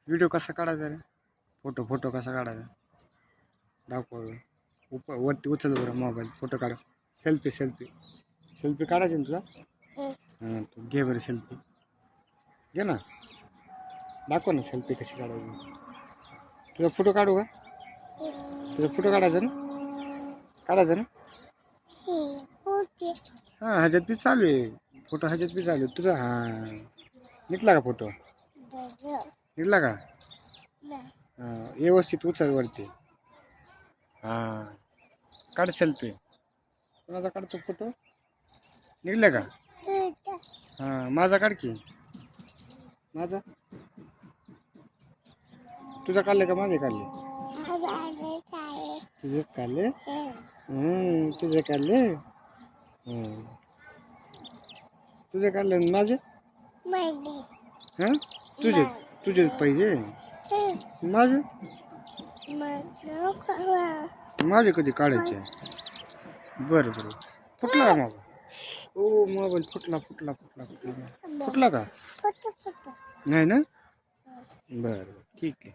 Video कसा काढायचा रे? Photo कसा काढायचा दाखव. वरती उचल बरं मोबाईल, फोटो काढ. सेल्फी काढायची ना तुला? हां, तू घे बरं सेल्फी. घे ना, दाखव ना सेल्फी कशी काढायची. तुझा फोटो काढू का? तुझा फोटो काढायचा ना? काढायचा ना? हां, ह्याच्यात बी चालू आहे फोटो, ह्याच्यात बी चालू आहे तुझा. हां, निघला का फोटो? निघला का? हां, व्यवस्थित उचल वरती. हां, काढ सेल्फी. कोणाचा काढतो फोटो? निघला का? हां, माझा काढ की. माझा तुझा काढले का माझे काढले? तुझेच काढले. तुझे काढले. तुझे काढले आणि माझे? हां, तुझेच पाहिजे. माझे माझे कधी काढायचे? बरं बरं, फुटला का माझा? ओ मोबाईल फुटला का? नाही ना? बरं ठीक आहे.